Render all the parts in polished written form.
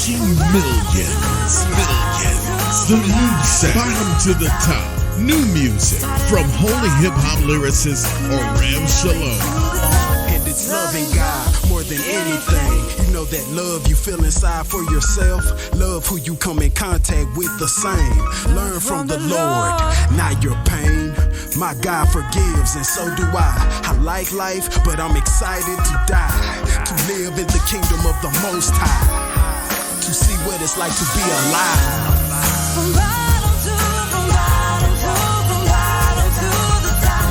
reaching millions. The new sound, bottom to the top. New music from holy hip-hop lyricist Orem Shalom. And it's loving God more than anything. You know that love you feel inside for yourself. Love who you come in contact with the same. Learn from the Lord, not your pain. My God forgives and so do I. I like life, but I'm excited to die. To live in the kingdom of the Most High. To see what it's like to be alive.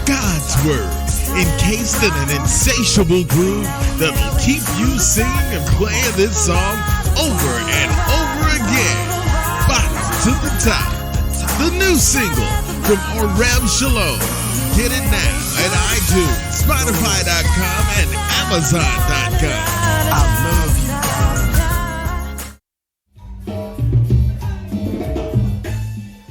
God's word, encased in an insatiable groove that'll keep you singing and playing this song over and over again. Bottom to the top. The new single from Orem Shalom. Get it now at iTunes, Spotify.com, and Amazon.com. I love you.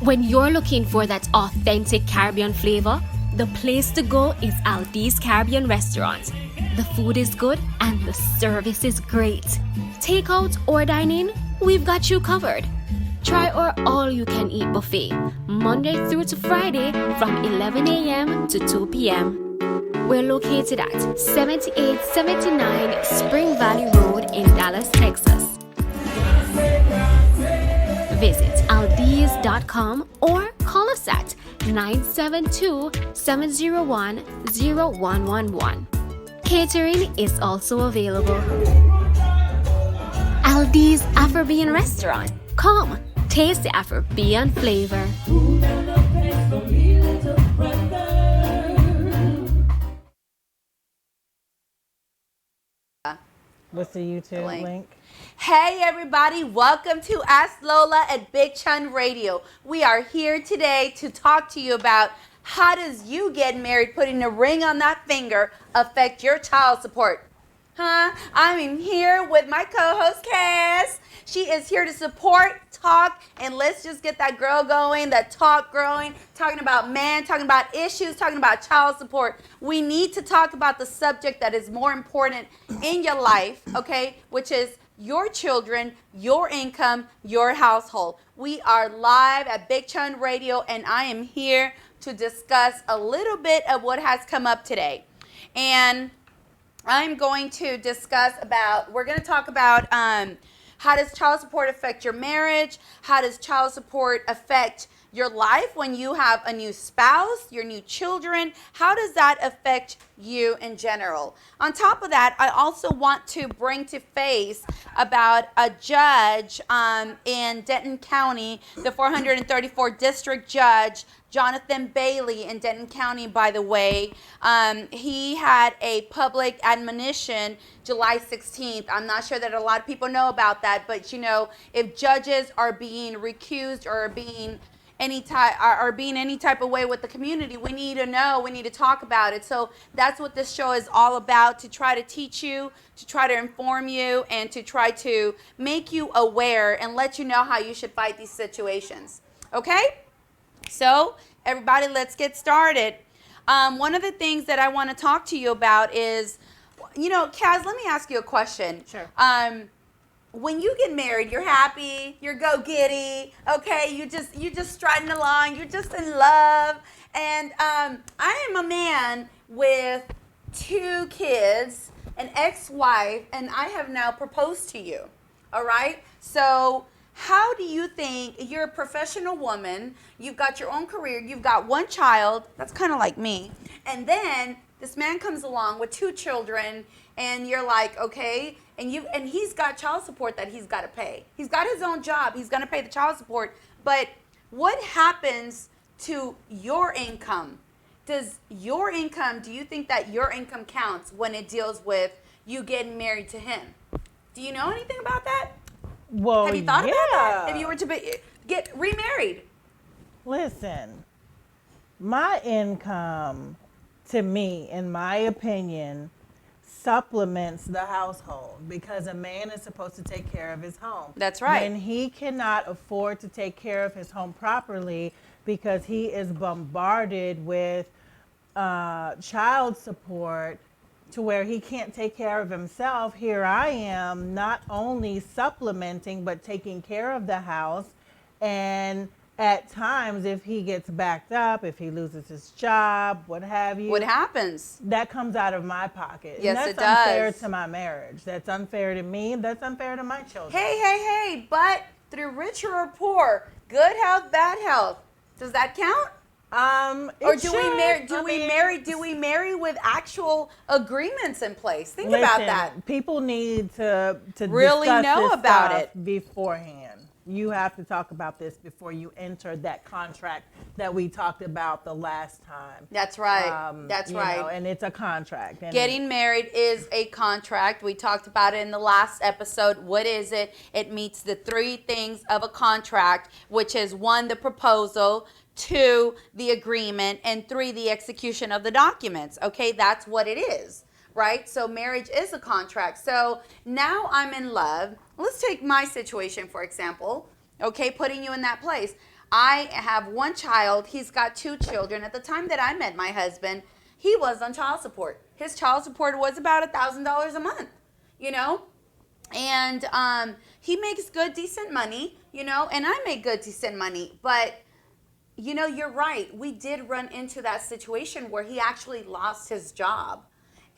When you're looking for that authentic Caribbean flavor, the place to go is Aldi's Caribbean Restaurant. The food is good and the service is great. Takeout or dine-in, we've got you covered. Try our all-you-can-eat buffet, Monday through to Friday from 11 a.m. to 2 p.m. We're located at 7879 Spring Valley Road in Dallas, Texas. Visit aldi's.com or call us at 972-701-0111. Catering is also available. Aldi's Afrobean Restaurant. Come, taste the Afrobean flavor. What's the YouTube link? Hey everybody, welcome to Ask Lola at Big Chun Radio. We are here today to talk to you about how does you get married, putting a ring on that finger, affect your child support? I'm here with my co-host Cass. She is here to support, talk, and let's just get that girl going, that talk growing, talking about men, talking about issues, talking about child support. We need to talk about the subject that is more important in your life, okay, which is your children, your income, your household. We are live at Big Chun Radio, and I am here to discuss a little bit of what has come up today. And I'm going to discuss we're going to talk about how does child support affect your marriage? How does child support affect your life when you have a new spouse, your new children? How does that affect you in general? On top of that, I also want to bring to face about a judge in Denton County, the 434th District Judge, Jonathan Bailey in Denton County, by the way. He had a public admonition July 16th. I'm not sure that a lot of people know about that, but you know, if judges are being recused or being any type of way with the community, we need to know, we need to talk about it. So that's what this show is all about, to try to teach you, to try to inform you, and to try to make you aware and let you know how you should fight these situations. Okay? So everybody, let's get started. One of the things that I want to talk to you about is, you know, Kaz, let me ask you a question. Sure. When you get married, you're happy, you're go-giddy, okay, you just strutting along, you're just in love. And I am a man with 2 kids, an ex-wife, and I have now proposed to you, all right? So how do you think, you're a professional woman, you've got your own career, you've got 1 child, that's kind of like me, and then this man comes along with 2 children, and you're like, okay, and he's got child support that he's got to pay. He's got his own job. He's going to pay the child support. But what happens to your income? Do you think that your income counts when it deals with you getting married to him? Do you know anything about that? Well, have you thought about that? If you were to get remarried? Listen, my income, to me, in my opinion, supplements the household, because a man is supposed to take care of his home. That's right. When he cannot afford to take care of his home properly because he is bombarded with child support, to where he can't take care of himself, here I am not only supplementing but taking care of the house. And at times, if he gets backed up, if he loses his job, what have you, What happens? that comes out of my pocket. Yes, and it that's unfair does. to my marriage. That's unfair to me. That's unfair to my children. Hey, but through rich or poor, good health, bad health, does that count? Or do we marry with actual agreements in place? Think about that. People need to Really discuss know this about stuff it beforehand. You have to talk about this before you enter that contract that we talked about the last time. That's right. That's you right. know, and it's a contract. And Getting married is a contract. We talked about it in the last episode. What is it? It meets the 3 things of a contract, which is 1, the proposal, 2, the agreement, and 3, the execution of the documents. Okay, that's what it is, right? So marriage is a contract. So now I'm in love. Let's take my situation, for example. Okay, putting you in that place. I have 1 child. He's got 2 children. At the time that I met my husband, he was on child support. His child support was about $1,000 a month, you know? And he makes good, decent money, you know, and I make good, decent money. But, you know, you're right. We did run into that situation where he actually lost his job.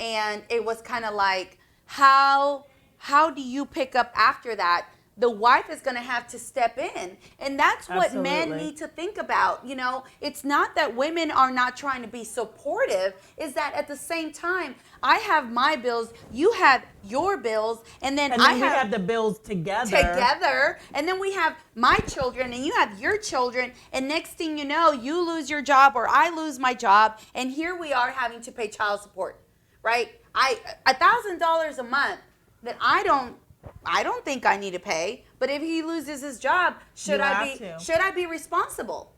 And it was kind of like, how do you pick up after that? The wife is going to have to step in. And that's what men Absolutely. need to think about. You know, it's not that women are not trying to be supportive, is that at the same time, I have my bills, you have your bills, and then we have the bills together. And then we have my children and you have your children, and next thing you know, you lose your job or I lose my job, and here we are having to pay child support, right? $1,000 a month that I don't think I need to pay, but if he loses his job, should I be responsible?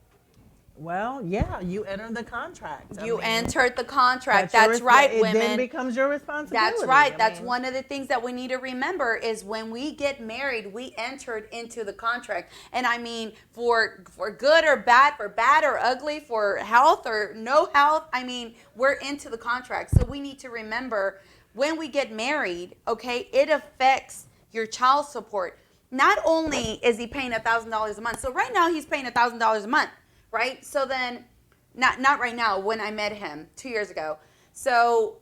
Well, yeah, you entered the contract. You entered the contract. That's That's right, it women. then becomes your responsibility. That's right. I That's mean, one of the things that we need to remember is when we get married, we entered into the contract. And I mean, for good or bad, for bad or ugly, for health or no health, I mean, we're into the contract. So we need to remember when we get married, okay, it affects your child support. Not only is he paying $1,000 a month. So right now he's paying $1,000 a month. Right? So then, not right now, when I met him 2 years ago. So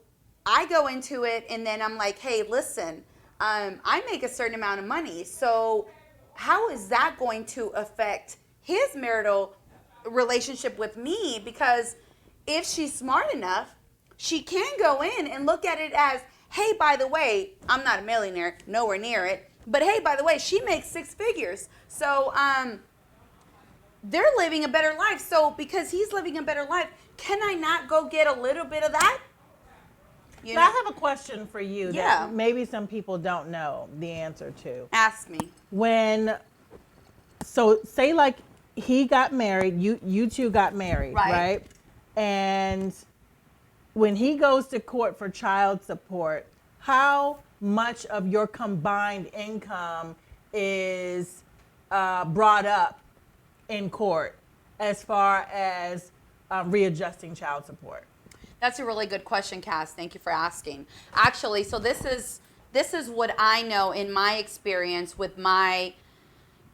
I go into it and then I'm like, hey, listen, I make a certain amount of money. So how is that going to affect his marital relationship with me? Because if she's smart enough, she can go in and look at it as, hey, by the way, I'm not a millionaire, nowhere near it. But hey, by the way, she makes 6 figures. So, they're living a better life. So because he's living a better life, can I not go get a little bit of that? You know? I have a question for you Yeah. that maybe some people don't know the answer to. Ask me. So say like he got married, you two got married, right? And when he goes to court for child support, how much of your combined income is brought up in court as far as readjusting child support? That's a really good question, Cass. Thank you for asking. Actually, so this is what I know in my experience with my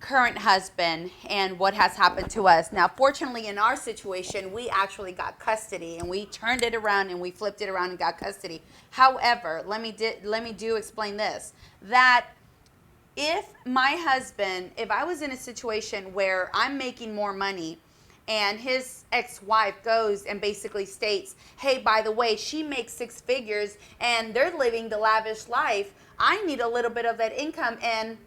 current husband and what has happened to us. Now, fortunately, in our situation, we actually got custody and we turned it around and we flipped it around and got custody. However, let me explain this, that if I was in a situation where I'm making more money and his ex-wife goes and basically states, hey, by the way, she makes 6 figures and they're living the lavish life, I need a little bit of that income, and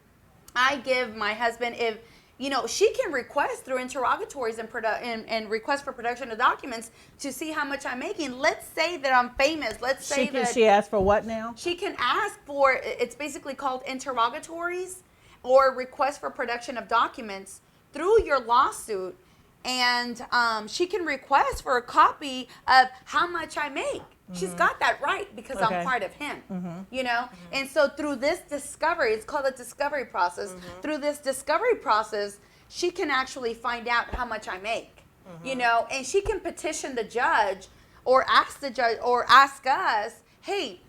I give my husband, if, you know, she can request through interrogatories and request for production of documents to see how much I'm making. Let's say that I'm famous. Let's say she asked for what now? She can ask for, it's basically called interrogatories or request for production of documents through your lawsuit. And she can request for a copy of how much I make. Mm-hmm. She's got that right because I'm part of him, you know? Mm-hmm. And so through this discovery, it's called a discovery process. Mm-hmm. Through this discovery process, she can actually find out how much I make, you know? And she can petition the judge or ask the judge or ask us, hey,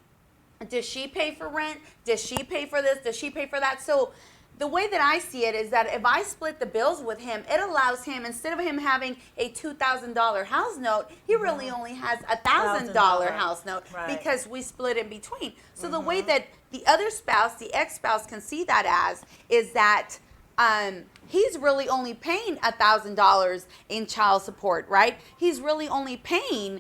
does she pay for rent? Does she pay for this? Does she pay for that? So the way that I see it is that if I split the bills with him, it allows him, instead of him having a $2,000 house note, he really only has a $1,000 house note because we split in between. So the way that the other spouse, the ex-spouse, can see that as is that he's really only paying $1,000 in child support, right? He's really only paying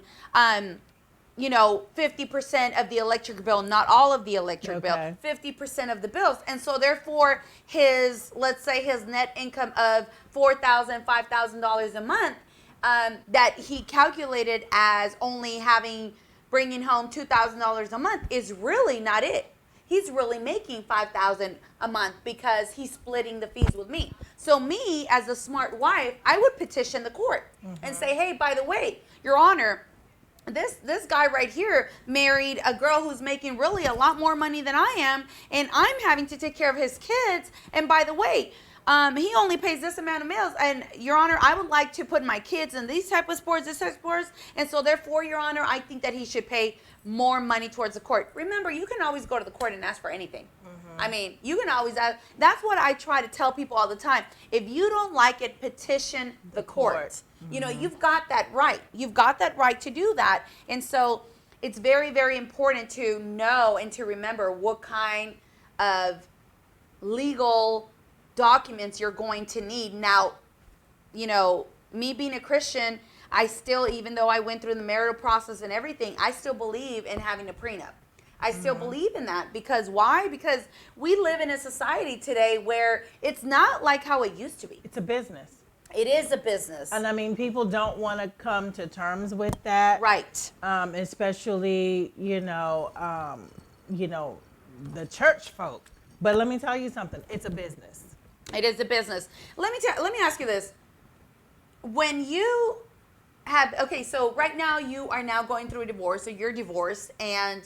50% of the electric bill, not all of the electric bill, 50% of the bills. And so therefore let's say his net income of $4,000, $5,000 a month, that he calculated as only bringing home $2,000 a month is really not it. He's really making $5,000 a month because he's splitting the fees with me. So me, as a smart wife, I would petition the court and say, hey, by the way, Your Honor, this guy right here married a girl who's making really a lot more money than I am, and I'm having to take care of his kids. And by the way, he only pays this amount of meals. And Your Honor, I would like to put my kids in these type of sports, this type of sports. And so therefore, Your Honor, I think that he should pay more money towards the court. Remember, you can always go to the court and ask for anything. I mean, you can always ask. That's what I try to tell people all the time. If you don't like it, petition the court. You've got that right. You've got that right to do that. And so it's very, very important to know and to remember what kind of legal documents you're going to need. Now, me being a Christian, I still, even though I went through the marital process and everything, I still believe in having a prenup. I still believe in that. Because why? Because we live in a society today where it's not like how it used to be. It's a business. It is a business. And I mean, people don't want to come to terms with that. Right. Especially, the church folk. But let me tell you something. It's a business. It is a business. Let me ask you this. When you so right now you are now going through a divorce, so you're divorced, and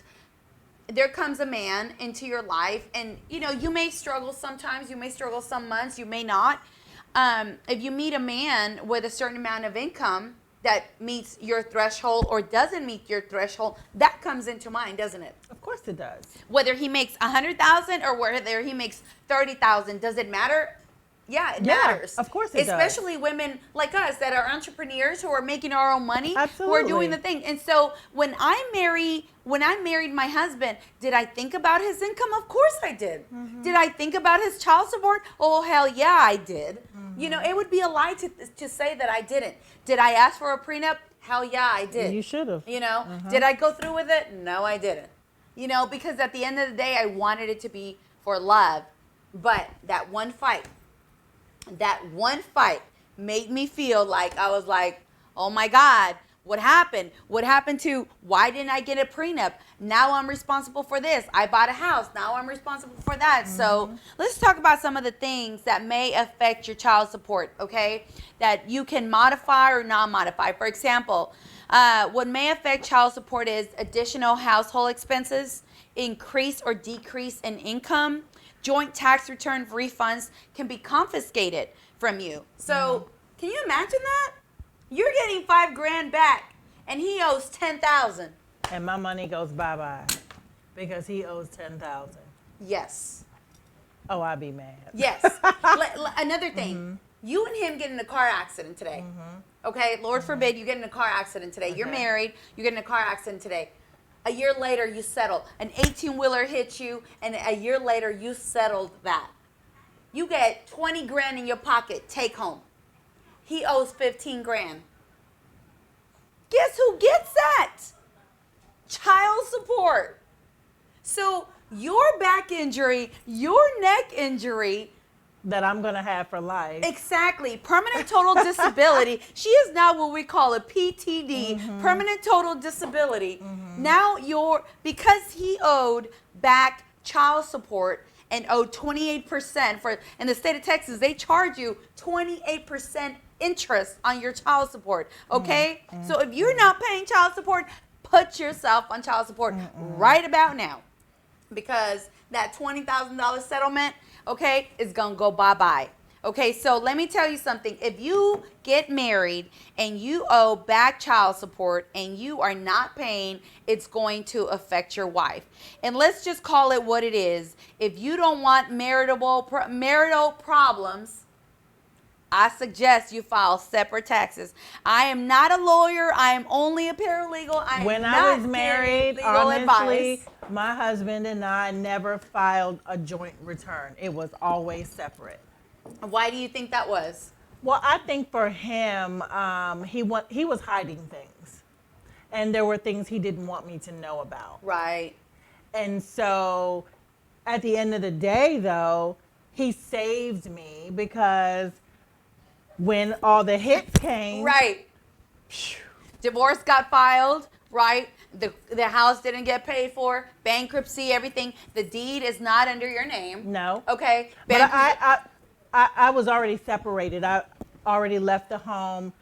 there comes a man into your life, and you may struggle sometimes, you may struggle some months, you may not. If you meet a man with a certain amount of income that meets your threshold or doesn't meet your threshold, that comes into mind, doesn't it? Of course it does. Whether he makes $100,000 or whether he makes $30,000, does it matter? Yeah, it matters. Of course it does. Especially women like us that are entrepreneurs who are making our own money. Absolutely. Who are doing the thing. And so when I married my husband, did I think about his income? Of course I did. Did I think about his child support? Oh, hell yeah, I did. It would be a lie to say that I didn't. Did I ask for a prenup? Hell yeah, I did. You should have. Did I go through with it? No, I didn't. Because at the end of the day, I wanted it to be for love. But that one fight made me feel like I was like, oh my God, what happened? What happened to, why didn't I get a prenup? Now I'm responsible for this. I bought a house. Now I'm responsible for that. So let's talk about some of the things that may affect your child support, okay? That you can modify or not modify. For example, what may affect child support is additional household expenses, increase or decrease in income, joint tax return refunds can be confiscated from you. So can you imagine that? You're getting $5,000 back and he owes $10,000. And my money goes bye-bye because he owes $10,000. Yes. Oh, I'd be mad. Yes. Another thing, you and him get in a car accident today. Okay, Lord forbid you get in a car accident today. You're married, you get in a car accident today. A year later, you settle. An 18-wheeler hits you, and a year later, you settled that. You get $20,000 in your pocket, take home. He owes $15,000. Guess who gets that? Child support. So your back injury, your neck injury, that I'm going to have for life. Exactly. Permanent total disability. She is now what we call a PTD, permanent total disability. Now because he owed back child support and owed 28% for, in the state of Texas, they charge you 28% interest on your child support. Okay? So if you're not paying child support, put yourself on child support right about now. Because that $20,000 settlement, okay, is going to go bye-bye. Okay, so let me tell you something. If you get married and you owe back child support and you are not paying, it's going to affect your wife. And let's just call it what it is. If you don't want marital problems, I suggest you file separate taxes. I am not a lawyer. I am only a paralegal. When am I not was giving married, legal honestly, advice. my husband and I never filed a joint return. It was always separate. Why do you think that was? Well, I think for him, he was hiding things, and there were things he didn't want me to know about. Right. And so, at the end of the day, though, he saved me because when all the hits came, Right. Divorce got filed, right? The house didn't get paid for, bankruptcy, everything. The deed is not under your name. No. Okay. But I was already separated. I already left the home.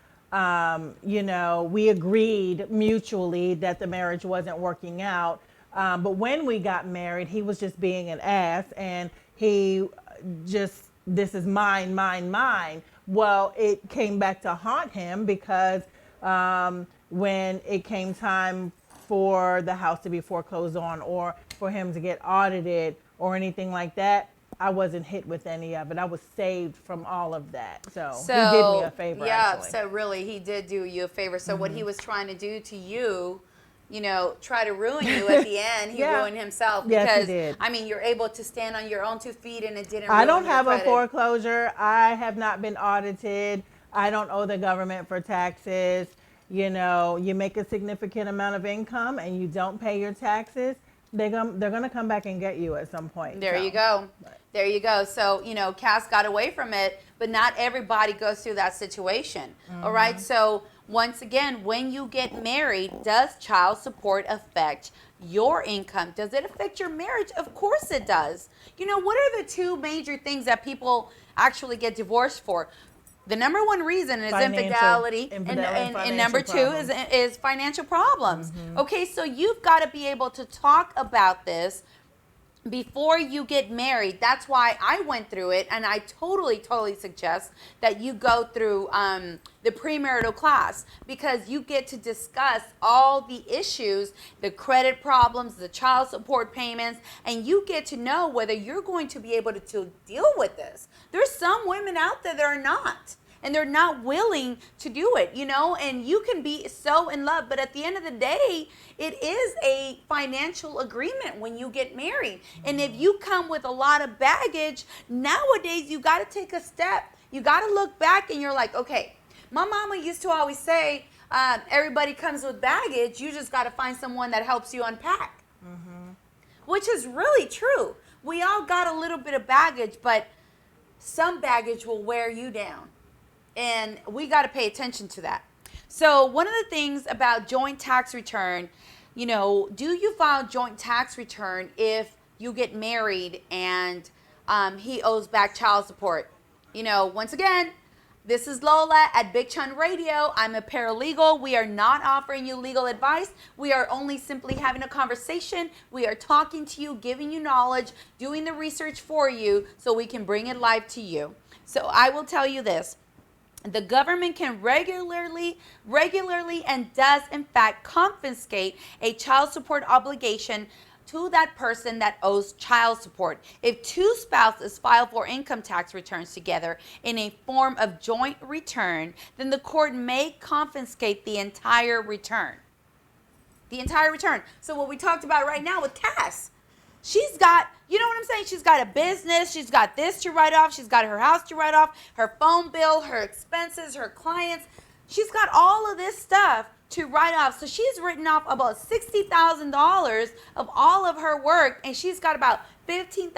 We agreed mutually that the marriage wasn't working out. But when we got married, he was just being an ass, and he just, this is mine, mine, mine. Well, it came back to haunt him because when it came time for the house to be foreclosed on or for him to get audited or anything like that, I wasn't hit with any of it. I was saved from all of that. So he did me a favor, yeah, actually. so really, he did do you a favor. So what he was trying to do to you, try to ruin you at the end, he Yeah. ruined himself. Yes, he Because, did. I mean, you're able to stand on your own 2 feet and it didn't I ruin don't your have a credit. foreclosure. I have not been audited. I don't owe the government for taxes. You make a significant amount of income and you don't pay your taxes, they're gonna come back and get you at some point. There So, you go. but- There you go. So, Cass got away from it, but not everybody goes through that situation. All right. So, once again, when you get married, does child support affect your income? Does it affect your marriage? Of course it does. What are the 2 major things that people actually get divorced for? The number 1 reason is infidelity, and number 2 is financial problems. Okay, so you've got to be able to talk about this before you get married. That's why I went through it, and I totally suggest that you go through the premarital class, because you get to discuss all the issues, the credit problems, the child support payments, and you get to know whether you're going to be able to deal with this. There's some women out there that are not. And they're not willing to do it, and you can be so in love. But at the end of the day, it is a financial agreement when you get married. And if you come with a lot of baggage, nowadays you got to take a step. You got to look back and you're like, okay, my mama used to always say, everybody comes with baggage. You just got to find someone that helps you unpack, which is really true. We all got a little bit of baggage, but some baggage will wear you down. And we got to pay attention to that. So one of the things about joint tax return, do you file joint tax return if you get married and he owes back child support? Once again, this is Lola at Big Chun Radio. I'm a paralegal. We are not offering you legal advice. We are only simply having a conversation. We are talking to you, giving you knowledge, doing the research for you so we can bring it live to you. So I will tell you this. The government can regularly and does in fact confiscate a child support obligation to that person that owes child support. If 2 spouses file for income tax returns together in a form of joint return, then the court may confiscate the entire return. The entire return. So what we talked about right now with Cass, she's got, you know what I'm saying? She's got a business. She's got this to write off. She's got her house to write off, her phone bill, her expenses, her clients. She's got all of this stuff to write off. So she's written off about $60,000 of all of her work, and she's got about $15,000,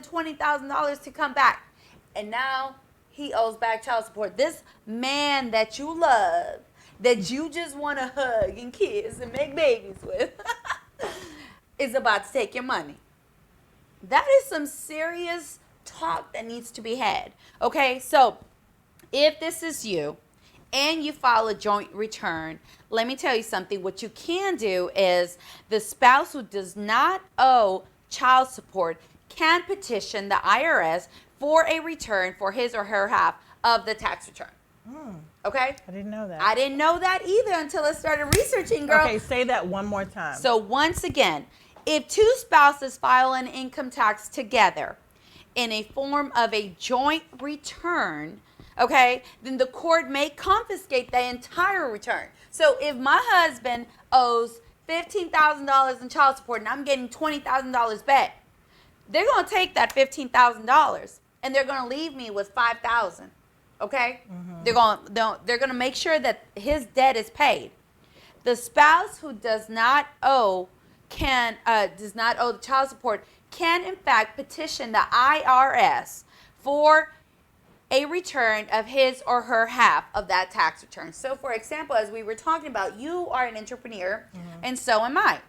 $20,000 to come back. And now he owes back child support. This man that you love, that you just want to hug and kiss and make babies with, is about to take your money. That is some serious talk that needs to be had. Okay, so if this is you and you file a joint return, let me tell you something. What you can do is the spouse who does not owe child support can petition the IRS for a return for his or her half of the tax return. Okay? I didn't know that. I didn't know that either until I started researching, girl. Okay, say that one more time. So once again, if two spouses file an income tax together in a form of a joint return, okay, then the court may confiscate the entire return. So if my husband owes $15,000 in child support and I'm getting $20,000 back, they're going to take that $15,000 and they're going to leave me with $5,000. Okay? They're going to make sure that his debt is paid. The spouse who does not owe the child support can in fact petition the IRS for a return of his or her half of that tax return. So for example, as we were talking about, you are an entrepreneur and so am I.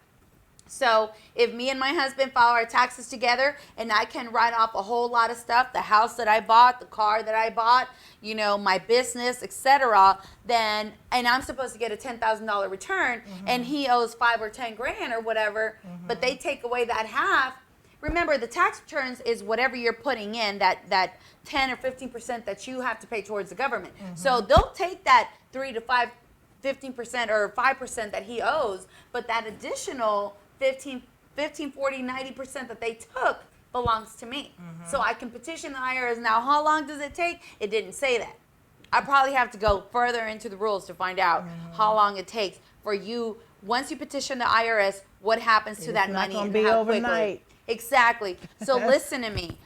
So if me and my husband file our taxes together and I can write off a whole lot of stuff, the house that I bought, the car that I bought, you know, my business, etc., then, and I'm supposed to get a $10,000 return and he owes 5 or 10 grand or whatever, but they take away that half. Remember, the tax returns is whatever you're putting in, that 10 or 15% that you have to pay towards the government. So they'll take that 3 to 5, 15% or 5% that he owes, but that additional 15, 40, 90% that they took belongs to me. So I can petition the IRS. Now, how long does it take? It didn't say that. I probably have to go further into the rules to find out how long it takes for you. Once you petition the IRS, what happens to that money and how overnight. quickly? Exactly. So listen to me.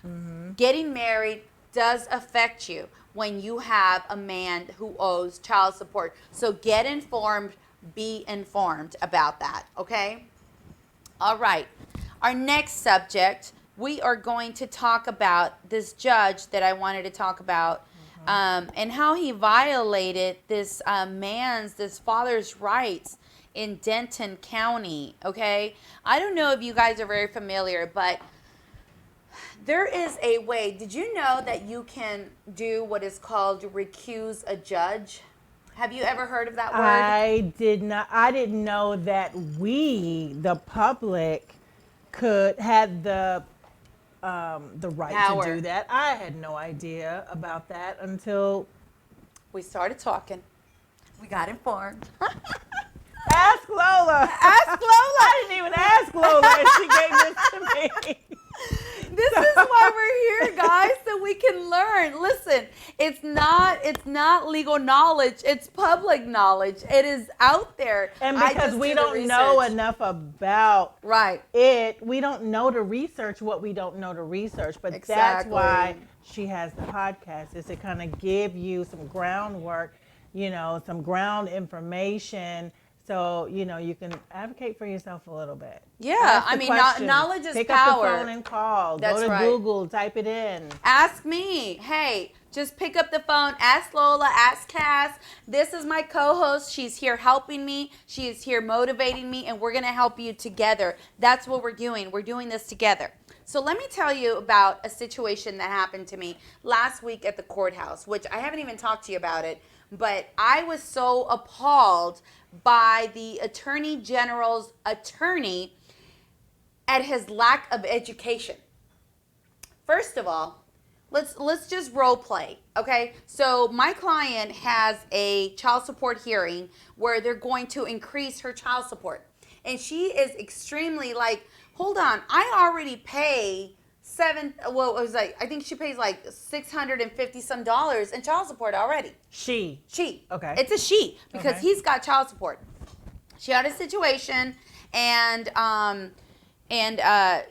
Getting married does affect you when you have a man who owes child support. So get informed, be informed about that, okay? All right. Our next subject, we are going to talk about this judge that I wanted to talk about and how he violated this this father's rights in Denton County, okay? I don't know if you guys are very familiar, but there is a way. Did you know that you can do what is called recuse a judge? Have you ever heard of that word? I did not. I didn't know that we, the public, had the right Power. to do that. I had no idea about that until We started talking. We got informed. Ask Lola. Ask Lola. I didn't even ask Lola, and she gave this to me. This is why we're here, guys, so we can learn. Listen, it's not legal knowledge, it's public knowledge. It is out there. And because we don't know enough about it, we don't know to research what we don't know to research. But that's why she has the podcast, is to kind of give you some groundwork, you know, some ground information. So, you know, you can advocate for yourself a little bit. Yeah, I mean, knowledge is Pick power. Pick up the phone and call. That's Go to right. Google, type it in. Ask me. Hey, just pick up the phone. Ask Lola. Ask Cass. This is my co-host. She's here helping me. She is here motivating me, and we're going to help you together. That's what we're doing. We're doing this together. So let me tell you about a situation that happened to me last week at the courthouse, which I haven't even talked to you about it, but I was so appalled by the Attorney General's attorney at his lack of education. First of all, let's just role play, okay? So my client has a child support hearing where they're going to increase her child support. And she is extremely like, hold on, I already pay I think she pays like $650 some in child support already. She. Okay. It's a she, because he's got child support. She had a situation and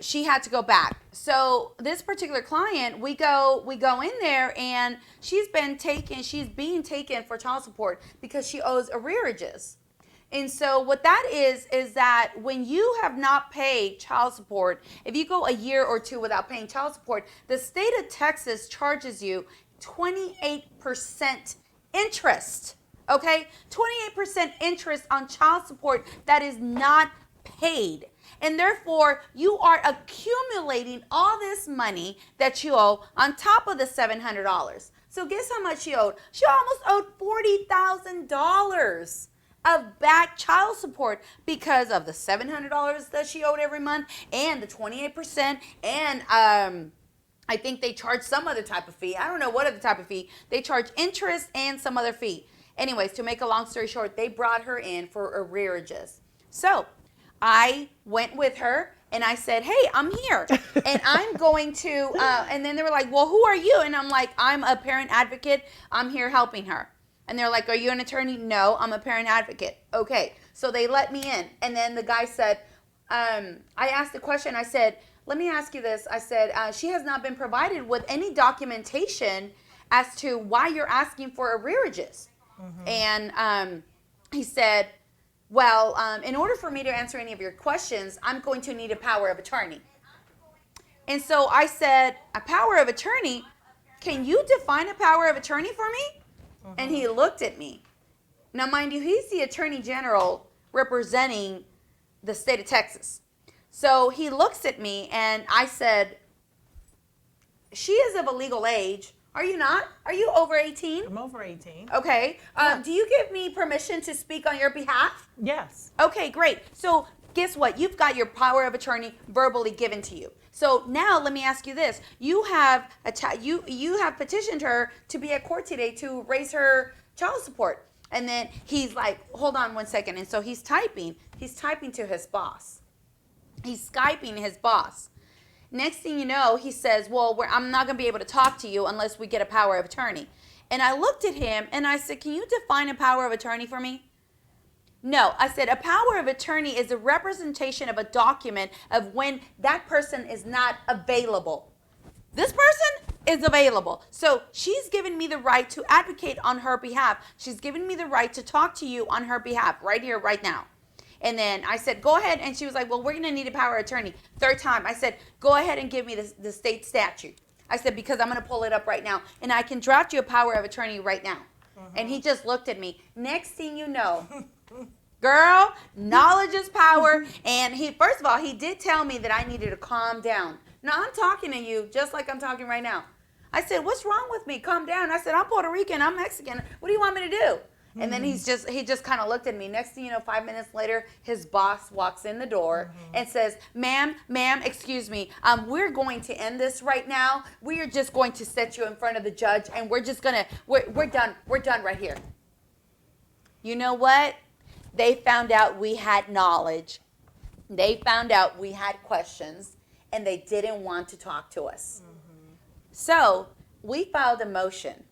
she had to go back. So this particular client, we go in there and she's being taken for child support because she owes arrearages. And so what that is that when you have not paid child support, if you go a year or two without paying child support, the state of Texas charges you 28% interest, okay? 28% interest on child support that is not paid. And therefore, you are accumulating all this money that you owe on top of the $700. So guess how much she owed? She almost owed $40,000. of back child support because of the $700 that she owed every month and the 28% and I think they charge some other type of fee. I don't know what other type of fee. They charge interest and some other fee. Anyways, to make a long story short, they brought her in for arrearages. So I went with her and I said, hey, I'm here and I'm going to, and then they were like, well, who are you? And I'm like, I'm a parent advocate. I'm here helping her. And they're like, are you an attorney? No, I'm a parent advocate. Okay. So they let me in. And then the guy said, I asked the question. I said, let me ask you this. I said, she has not been provided with any documentation as to why you're asking for arrearages. Mm-hmm. And he said, well, in order for me to answer any of your questions, I'm going to need a power of attorney. And so I said, a power of attorney? Can you define a power of attorney for me? Mm-hmm. And he looked at me. Now, mind you, he's the attorney general representing the state of Texas. So he looks at me and I said, she is of a legal age. Are you not? Are you over 18? I'm over 18. Okay. Yeah. Do you give me permission to speak on your behalf? Yes. Okay, great. So guess what? You've got your power of attorney verbally given to you. So now let me ask you this. You have you have petitioned her to be at court today to raise her child support. And then he's like, hold on one second. And so he's typing to his boss. He's Skyping his boss. Next thing you know, he says, well, I'm not going to be able to talk to you unless we get a power of attorney. And I looked at him and I said, can you define a power of attorney for me? No, I said a power of attorney is a representation of a document of when that person is not available. This person is available. So she's given me the right to advocate on her behalf. She's given me the right to talk to you on her behalf right here, right now. And then I said, go ahead. And she was like, well, we're going to need a power of attorney. Third time, I said, go ahead and give me the state statute. I said, because I'm going to pull it up right now. And I can draft you a power of attorney right now. And he just looked at me. Next thing you know, girl, knowledge is power. And first of all, he did tell me that I needed to calm down. Now, I'm talking to you just like I'm talking right now. I said, what's wrong with me? Calm down. I said, I'm Puerto Rican. I'm Mexican. What do you want me to do? And then he just kind of looked at me. Next thing you know, 5 minutes later, his boss walks in the door and says, ma'am, excuse me. We're going to end this right now. We are just going to set you in front of the judge, and we're done. We're done right here. You know what? They found out we had knowledge. They found out we had questions, and they didn't want to talk to us. So we filed a motion.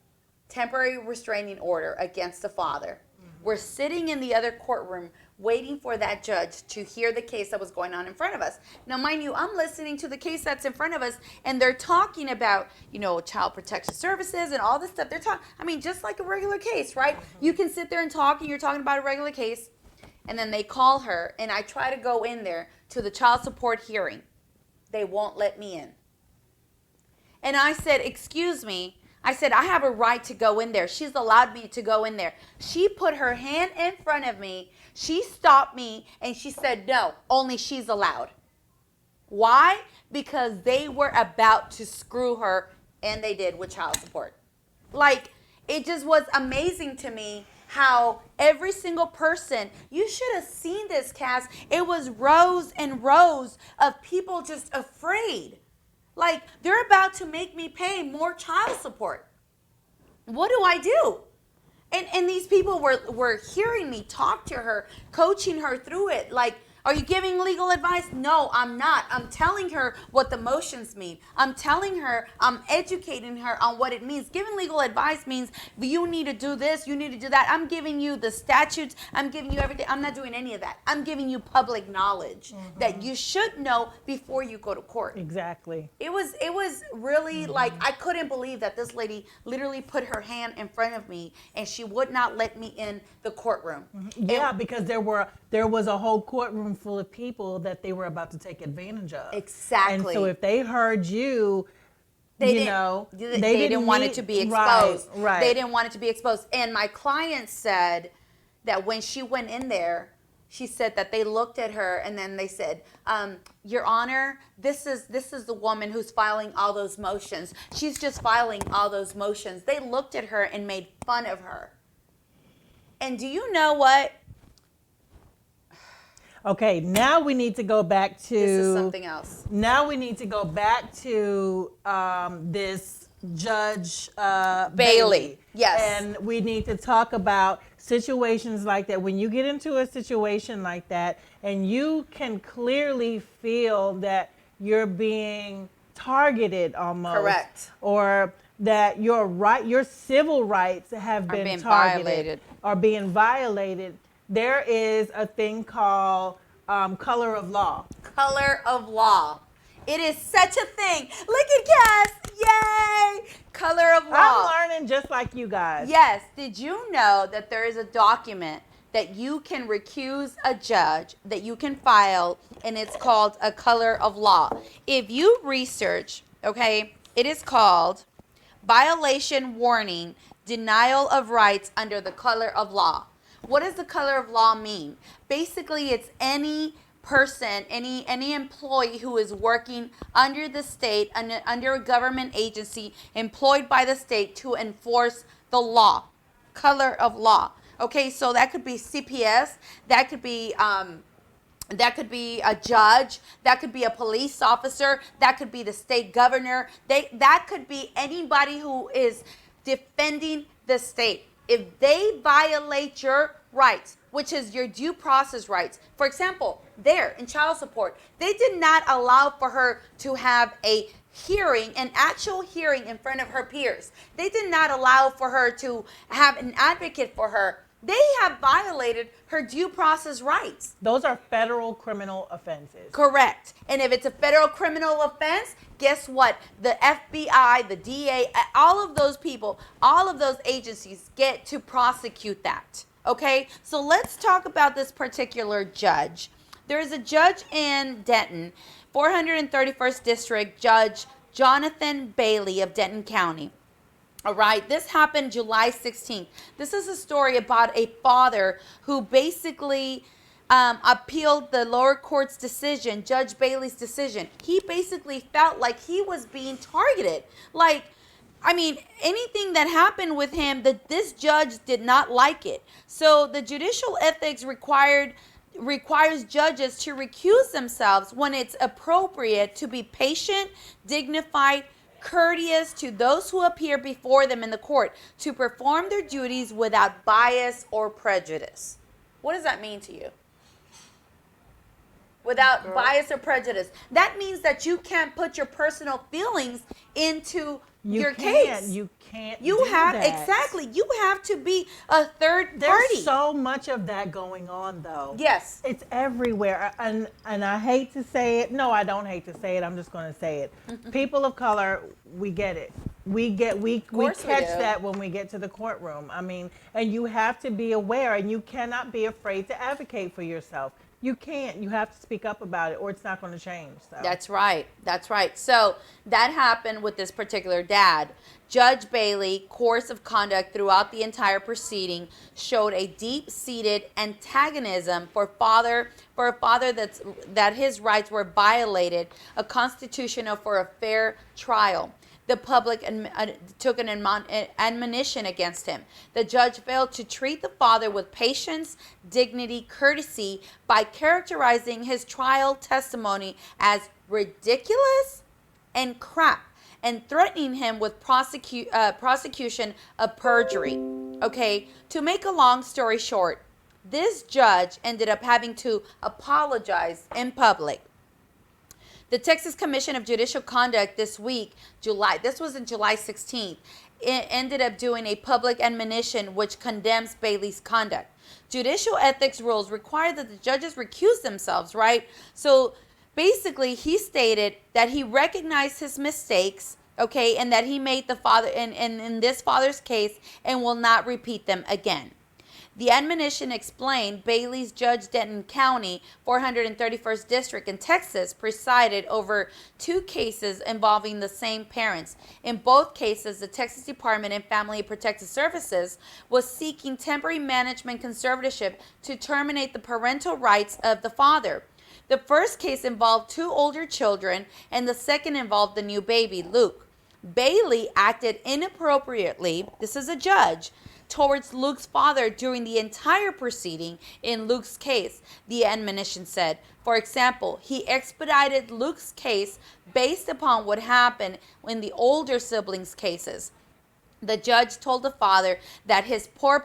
Temporary restraining order against the father. We're sitting in the other courtroom waiting for that judge to hear the case that was going on in front of us. Now, mind you, I'm listening to the case that's in front of us, and they're talking about, child protection services and all this stuff. They're talking, just like a regular case, right? You can sit there and talk, and you're talking about a regular case, and then they call her, and I try to go in there to the child support hearing. They won't let me in. And I said, excuse me. I said, I have a right to go in there. She's allowed me to go in there. She put her hand in front of me. She stopped me and she said, no, only she's allowed. Why? Because they were about to screw her, and they did, with child support. It just was amazing to me how every single person, you should have seen this, Cass. It was rows and rows of people just afraid. They're about to make me pay more child support. What do I do? And these people were hearing me talk to her, coaching her through it. Are you giving legal advice? No, I'm not. I'm telling her what the motions mean. I'm telling her, I'm educating her on what it means. Giving legal advice means you need to do this, you need to do that. I'm giving you the statutes. I'm giving you everything. I'm not doing any of that. I'm giving you public knowledge that you should know before you go to court. Exactly. It was really I couldn't believe that this lady literally put her hand in front of me and she would not let me in the courtroom. Yeah, because there was a whole courtroom full of people that they were about to take advantage of. Exactly. And so if they heard you, they didn't want it to be exposed. Right. They didn't want it to be exposed. And my client said that when she went in there, she said that they looked at her and then they said, Your Honor, this is the woman who's filing all those motions. She's just filing all those motions. They looked at her and made fun of her. And do you know what? Okay, now we need to go back to. This is something else. Now we need to go back to this Judge Bailey. Yes. And we need to talk about situations like that. When you get into a situation like that and you can clearly feel that you're being targeted almost. Correct. Or that your civil rights have been targeted. Are being violated. There is a thing called color of law. Color of law. It is such a thing. Look at Cass. Yay! Color of law. I'm learning just like you guys. Yes. Did you know that there is a document that you can recuse a judge, that you can file, and it's called a color of law? If you research, okay, it is called violation warning, denial of rights under the color of law. What does the color of law mean? Basically, it's any person, any employee who is working under the state, under a government agency employed by the state to enforce the law. Color of law. Okay, so that could be CPS, that could be a judge, that could be a police officer, that could be the state governor, that could be anybody who is defending the state. If they violate your rights, which is your due process rights, for example, there in child support, they did not allow for her to have a hearing, an actual hearing in front of her peers. They did not allow for her to have an advocate for her. They have violated her due process rights. Those are federal criminal offenses. Correct. And if it's a federal criminal offense, guess what? The FBI, the DA, all of those people, all of those agencies get to prosecute that. Okay? So let's talk about this particular judge. There is a judge in Denton, 431st District, Judge Jonathan Bailey of Denton County. All right, this happened July 16th. This is a story about a father who basically appealed the lower court's decision, Judge Bailey's decision. He basically felt like he was being targeted. Anything that happened with him, this judge did not like it. So the judicial ethics requires judges to recuse themselves when it's appropriate, to be patient, dignified, courteous to those who appear before them in the court, to perform their duties without bias or prejudice. What does that mean to you? Without bias or prejudice. That means that you can't put your personal feelings into your case. You can't. You have exactly. You have to be a third party. There's so much of that going on, though. Yes, it's everywhere, and I hate to say it. No, I don't hate to say it. I'm just going to say it. People of color, we get it. We catch that when we get to the courtroom. And you have to be aware, and you cannot be afraid to advocate for yourself. You can't. You have to speak up about it, or it's not going to change. So. That's right. That's right. So that happened with this particular dad. Judge Bailey, course of conduct throughout the entire proceeding showed a deep-seated antagonism for a father that his rights were violated, a constitutional for a fair trial. The public took an admonition against him. The judge failed to treat the father with patience, dignity, courtesy by characterizing his trial testimony as ridiculous and crap, and threatening him with prosecution of perjury. Okay, to make a long story short, this judge ended up having to apologize in public. The Texas Commission of Judicial Conduct this week, this was in July 16th, it ended up doing a public admonition which condemns Bailey's conduct. Judicial ethics rules require that the judges recuse themselves, right? So basically, he stated that he recognized his mistakes, okay, and that he made the father, in this father's case, and will not repeat them again. The admonition explained Bailey's Judge Denton County, 431st District in Texas, presided over 2 cases involving the same parents. In both cases, the Texas Department of Family and Protective Services was seeking temporary management conservatorship to terminate the parental rights of the father. The first case involved 2 older children, and the second involved the new baby, Luke. Bailey acted inappropriately, this is a judge, towards Luke's father during the entire proceeding in Luke's case, the admonition said. For example, he expedited Luke's case based upon what happened in the older siblings' cases. The judge told the father that his poor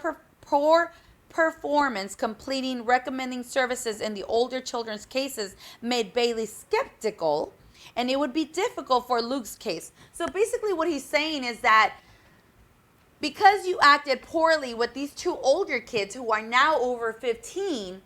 performance completing recommending services in the older children's cases made Bailey skeptical, and it would be difficult for Luke's case. So basically what he's saying is that because you acted poorly with these two older kids who are now over 15,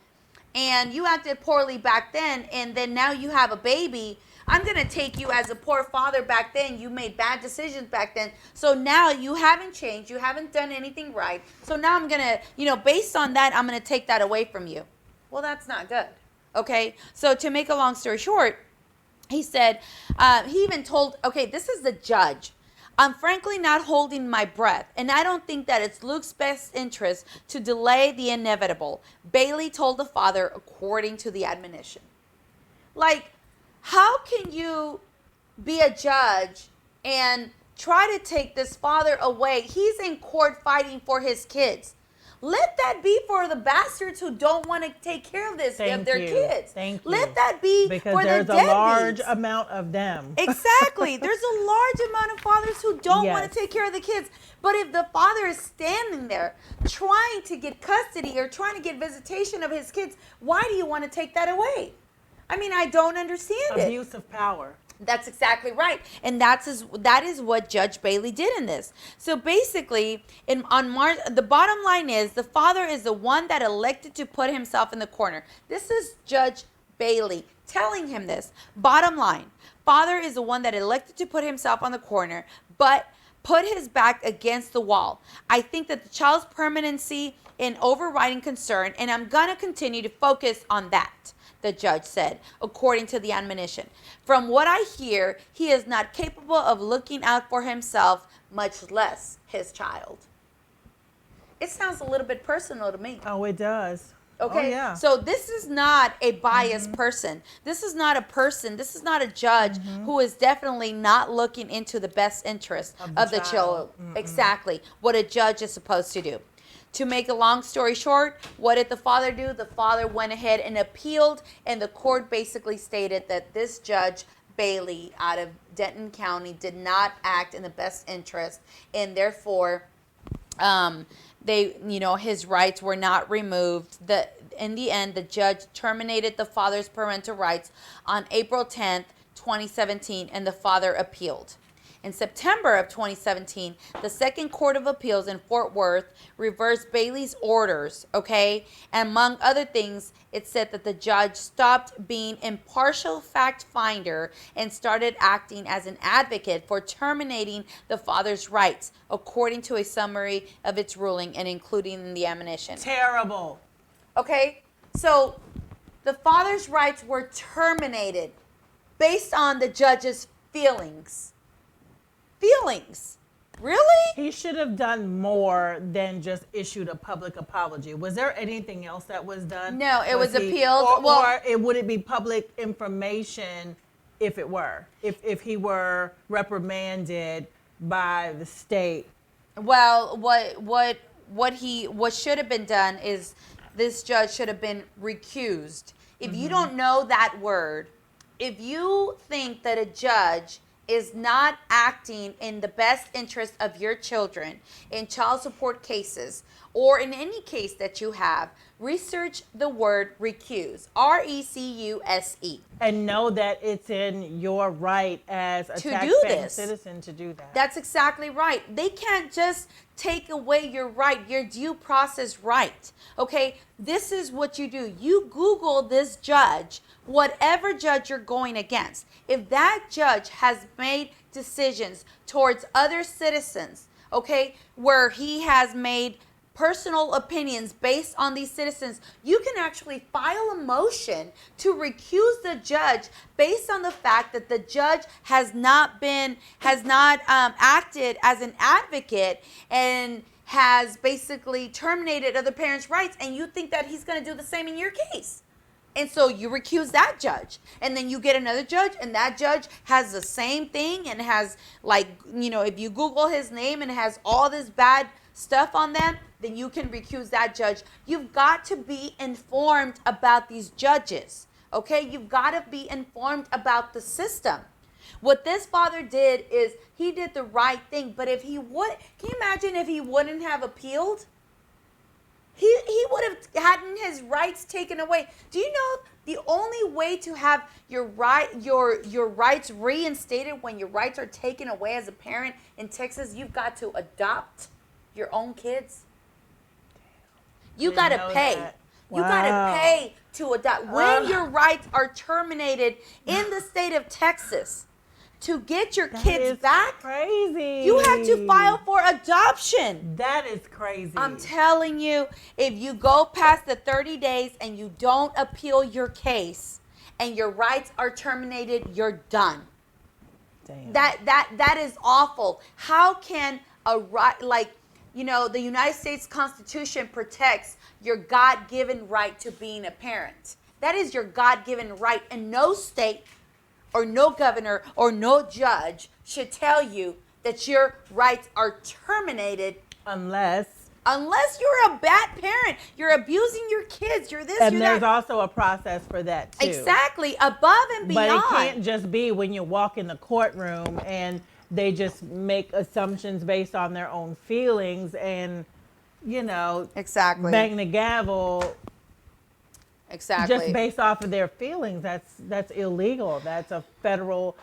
and you acted poorly back then, and then now you have a baby, I'm going to take you as a poor father back then. You made bad decisions back then. So now you haven't changed. You haven't done anything right. So now I'm going to, based on that, I'm going to take that away from you. Well, that's not good. Okay? So to make a long story short, he said, he even told, okay, this is the judge. I'm frankly not holding my breath, and I don't think that it's Luke's best interest to delay the inevitable, Bailey told the father, according to the admonition. Like, how can you be a judge and try to take this father away? He's in court fighting for his kids. Let that be for the bastards who don't want to take care of their kids. Thank you. Let that be because for the there's a large amount of them. Exactly. There's a large amount of fathers who don't want to take care of the kids. But if the father is standing there trying to get custody or trying to get visitation of his kids, why do you want to take that away? I mean, I don't understand it. Abuse of power. That's exactly right. And that is what Judge Bailey did in this. So basically, the bottom line is the father is the one that elected to put himself in the corner. This is Judge Bailey telling him this. Bottom line, father is the one that elected to put himself on the corner, but put his back against the wall. I think that the child's permanency an overriding concern, and I'm going to continue to focus on that, the judge said, according to the admonition. From what I hear, he is not capable of looking out for himself, much less his child. It sounds a little bit personal to me. Oh, it does. Okay, oh, yeah. So this is not a biased person. This is not a person. This is not a judge who is definitely not looking into the best interest of the child. Exactly what a judge is supposed to do. To make a long story short, what did the father do? The father went ahead and appealed, and the court basically stated that this Judge Bailey out of Denton County did not act in the best interest, and therefore his rights were not removed. In the end, the judge terminated the father's parental rights on April 10th, 2017, and the father appealed. In September of 2017, the Second Court of Appeals in Fort Worth reversed Bailey's orders, okay? And among other things, it said that the judge stopped being impartial fact finder and started acting as an advocate for terminating the father's rights, according to a summary of its ruling and including in the admonition. Terrible. Okay, so the father's rights were terminated based on the judge's feelings. Really? He should have done more than just issued a public apology. Was there anything else that was done? No, it was appealed. Or would it be public information if it were? If he were reprimanded by the state? Well, what should have been done is this judge should have been recused. If you don't know that word, if you think that a judge is not acting in the best interest of your children in child support cases or in any case that you have, research the word recuse, R-E-C-U-S-E. And know that it's in your right as a taxpaying citizen to do that. That's exactly right. They can't just take away your right, your due process right. Okay, this is what you do. You Google this judge, whatever judge you're going against. If that judge has made decisions towards other citizens, okay, where he has made personal opinions based on these citizens, you can actually file a motion to recuse the judge based on the fact that the judge has not acted as an advocate and has basically terminated other parents' rights, and you think that he's going to do the same in your case. And so you recuse that judge, and then you get another judge, and that judge has the same thing and has, if you Google his name and has all this bad stuff on them, then you can recuse that judge. You've got to be informed about these judges, okay? You've got to be informed about the system. What this father did is he did the right thing, but if he would, can you imagine if he wouldn't have appealed? He would have gotten his rights taken away. Do you know the only way to have your rights reinstated when your rights are taken away as a parent in Texas, you've got to adopt your own kids? You got to pay. Wow. You got to pay to adopt. When your rights are terminated in the state of Texas, to get your kids back, crazy. You have to file for adoption. That is crazy. I'm telling you, if you go past the 30 days and you don't appeal your case and your rights are terminated, you're done. Damn. That is awful. How can a right, like, you know, the United States Constitution protects your God-given right to being a parent. That is your God-given right, and no state or no governor or no judge should tell you that your rights are terminated unless you're a bad parent. You're abusing your kids. You're this, and you're there's that. also a process for that too. Exactly, above and beyond. But it can't just be when you walk in the courtroom and they just make assumptions based on their own feelings and, you know, exactly, bang the gavel. Exactly. Just based off of their feelings, that's illegal. That's a federal.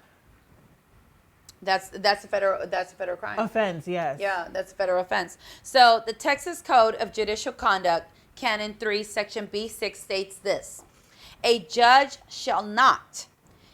That's a federal crime. Offense, yes. Yeah, that's a federal offense. So the Texas Code of Judicial Conduct, Canon 3, Section B6 states this: a judge shall not,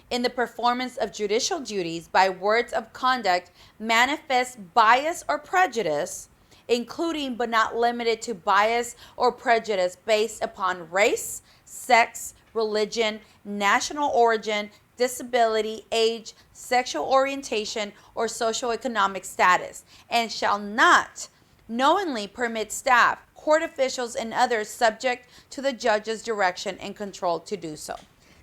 in the performance of judicial duties by words of conduct, manifest bias or prejudice, including but not limited to bias or prejudice based upon race, sex, religion, national origin, disability, age, sexual orientation, or socioeconomic status, and shall not knowingly permit staff, court officials, and others subject to the judge's direction and control to do so.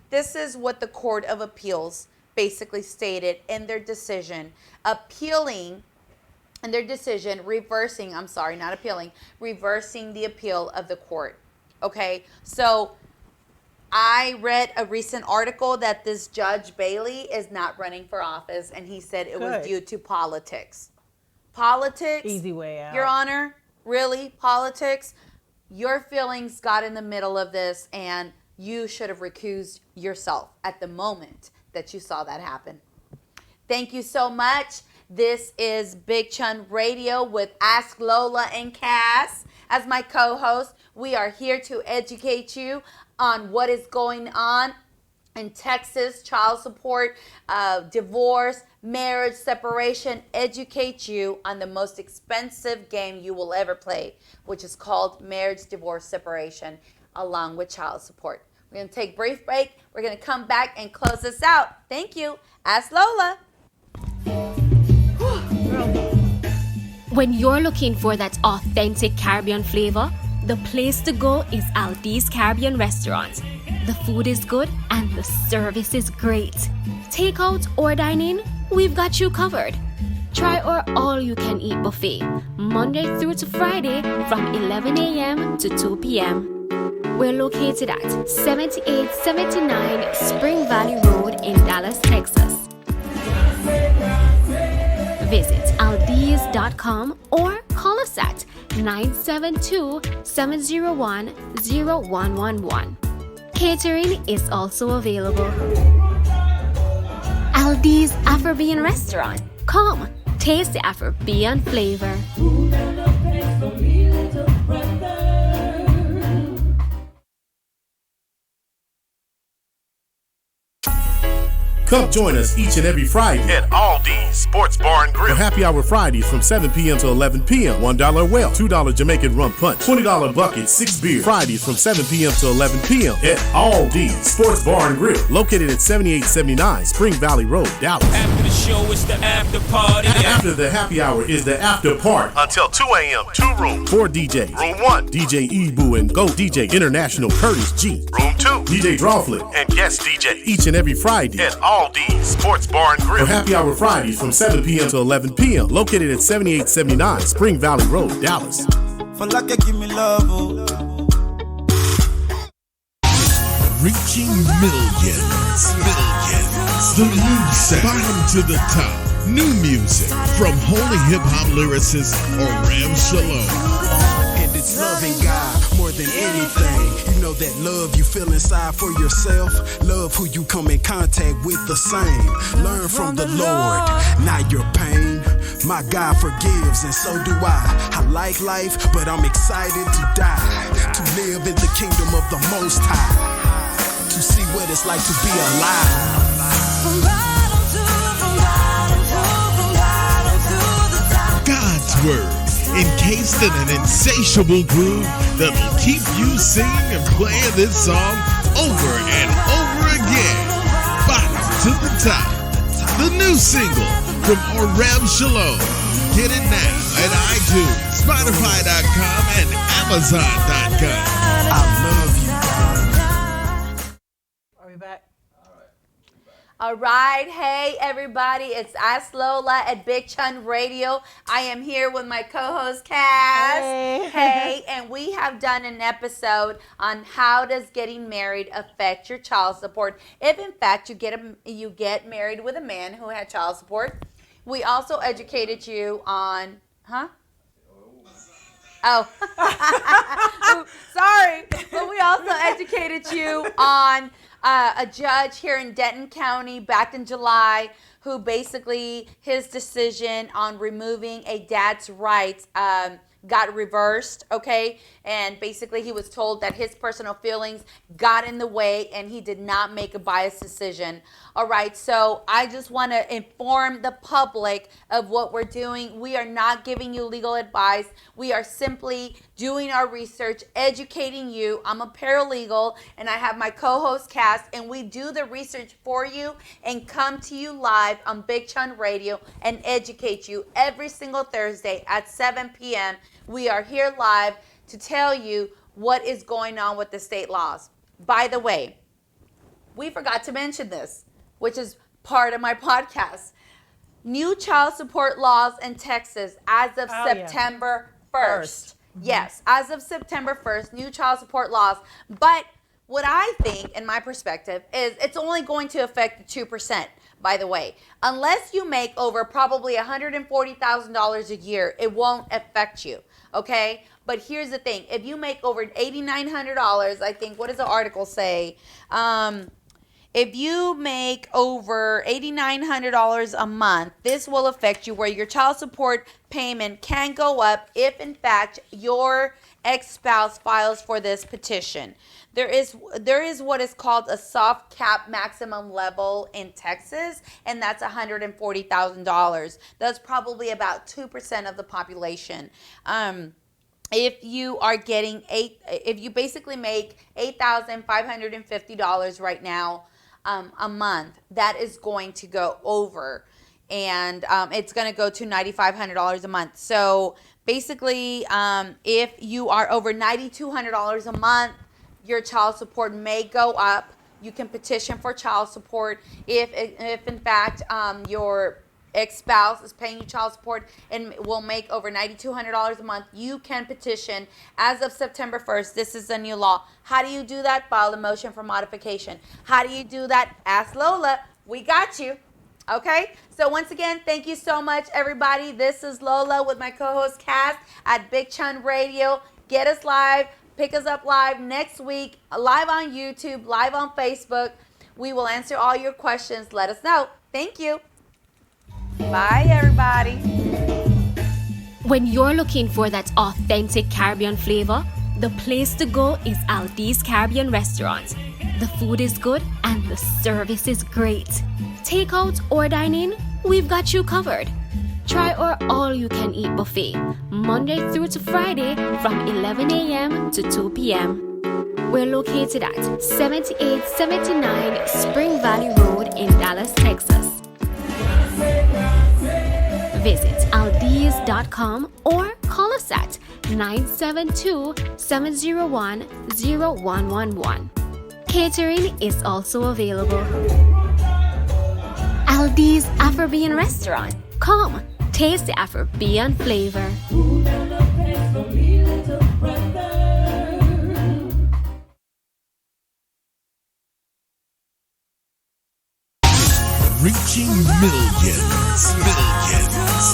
This is what the Court of Appeals basically stated in their decision, reversing the appeal of the court. Okay, so I read a recent article that this Judge Bailey is not running for office, and he said it was due to politics. Politics? Easy way out. Your Honor, really? Politics? Your feelings got in the middle of this, and you should have recused yourself at the moment that you saw that happen. Thank you so much. This is Big Chun Radio with Ask Lola and Cass as my co-host. We are here to educate you on what is going on in Texas, child support, divorce, marriage, separation, educate you on the most expensive game you will ever play, which is called marriage, divorce, separation, along with child support. We're going to take a brief break. We're going to come back and close this out. Thank you. Ask Lola. When you're looking for that authentic Caribbean flavor, the place to go is Aldi's Caribbean Restaurant. The food is good and the service is great. Takeout or dine-in, we've got you covered. Try our all-you-can-eat buffet, Monday through to Friday from 11 a.m. to 2 p.m. We're located at 7879 Spring Valley Road in Dallas, Texas. Visit aldis.com or call us at 972-701-0111. Catering is also available. Aldi's Afrobean Restaurant. Come, taste the Afrobean flavor. Come join us each and every Friday at Aldi's Sports Bar and for Grill. Happy Hour Fridays from 7 p.m. to 11 p.m. $1 well, $2 Jamaican rum punch, $20 bucket, 6 beers. Fridays from 7 p.m. to 11 p.m. at Aldi's Sports Bar and Grill, located at 7879 Spring Valley Road, Dallas. After the show, it's the after party. After the happy hour is the after party. Until 2 a.m., 2 rooms. 4 DJs. Room 1, DJ Ebu and Go DJ International Curtis G. Room 2, DJ Drawflip. and guest DJ Each and every Friday at Aldi's Sports Bar and for Grill. Happy Hour Fridays from 7 p.m. to 11 p.m. located at 7879 Spring Valley Road, Dallas. For like give me love, oh. Reaching millions. The new sound. Bottom to the top. New music from holy hip-hop lyricist Oram Shalom. And it's loving God more than anything. You know that love you feel inside for yourself. Love who you come in contact with the same. Learn from the Lord, not your pain. My God forgives and so do I. I like life, but I'm excited to die. To live in the kingdom of the Most High. To see what it's like to be alive. God's word, encased in an insatiable groove that'll keep you singing and playing this song over and over again. Bottom to the top. The new single from Oram Shalom. Get it now at iTunes, Spotify.com, and Amazon.com. I love you. Are we back? All right, hey everybody, it's Ask Lola at Big Chun Radio. I am here with my co-host Cass. Hey, and we have done an episode on how does getting married affect your child support. If in fact you get married with a man who had child support. We also educated you on, sorry, but we also educated you on a judge here in Denton County back in July who basically his decision on removing a dad's rights got reversed, okay? And basically he was told that his personal feelings got in the way and he did not make a biased decision. All right, so I just want to inform the public of what we're doing. We are not giving you legal advice. We are simply doing our research, educating you. I'm a paralegal and I have my co-host Cass, and we do the research for you and come to you live on Big Chun Radio and educate you every single Thursday at 7 p.m. We are here live to tell you what is going on with the state laws. By the way, we forgot to mention this, which is part of my podcast. New child support laws in Texas as of September 1st. Yes, as of September 1st, new child support laws. But what I think, in my perspective, is it's only going to affect the 2%, by the way. Unless you make over probably $140,000 a year, it won't affect you, okay? But here's the thing. If you make over $8,900, I think, what does the article say? If you make over $8,900 a month, this will affect you where your child support payment can go up if, in fact, your ex-spouse files for this petition. There is what is called a soft cap maximum level in Texas, and that's $140,000. That's probably about 2% of the population. If you are getting if you basically make $8,550 right now a month, that is going to go over, and it's going to go to $9,500 a month. So basically, if you are over $9,200 a month, your child support may go up. You can petition for child support if in fact your ex-spouse is paying you child support and will make over $9,200 a month. You can petition as of September 1st. This is a new law. How do you do that? File a motion for modification. How do you do that? Ask Lola. We got you. Okay? So once again, thank you so much, everybody. This is Lola with my co-host Cass at Big Chun Radio. Get us live. Pick us up live next week, live on YouTube, live on Facebook. We will answer all your questions. Let us know. Thank you. Bye, everybody. When you're looking for that authentic Caribbean flavor, the place to go is Aldi's Caribbean Restaurant. The food is good and the service is great. Takeout or dine-in, we've got you covered. Try our all-you-can-eat buffet, Monday through to Friday from 11 a.m. to 2 p.m. We're located at 7879 Spring Valley Road in Dallas, Texas. Visit aldiz.com or call us at 972-701-0111. Catering is also available. Aldi's Afrobean Restaurant. Come, taste the Afrobean flavor. reaching millions.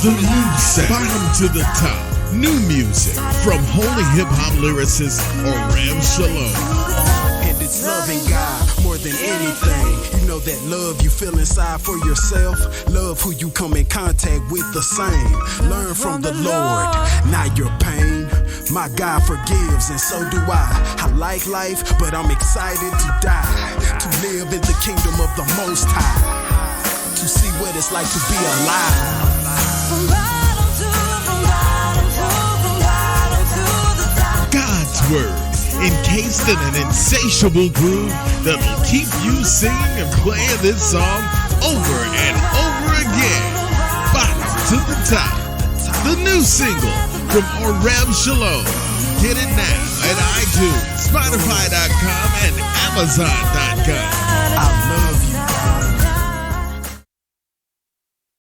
The new sound, bottom to the top. New music from holy hip-hop lyricist Oram Shalom. And it's loving God more than anything. You know that love you feel inside for yourself. Love who you come in contact with the same. Learn from the Lord, not your pain. My God forgives and so do I. I like life, but I'm excited to die. To live in the kingdom of the Most High. To see what it's like to be alive. God's word, encased in an insatiable groove that'll keep you singing and playing this song over and over again. Bottom to the top. The new single from Oram Shalom. Get it now at iTunes, Spotify.com, and Amazon.com. I love you.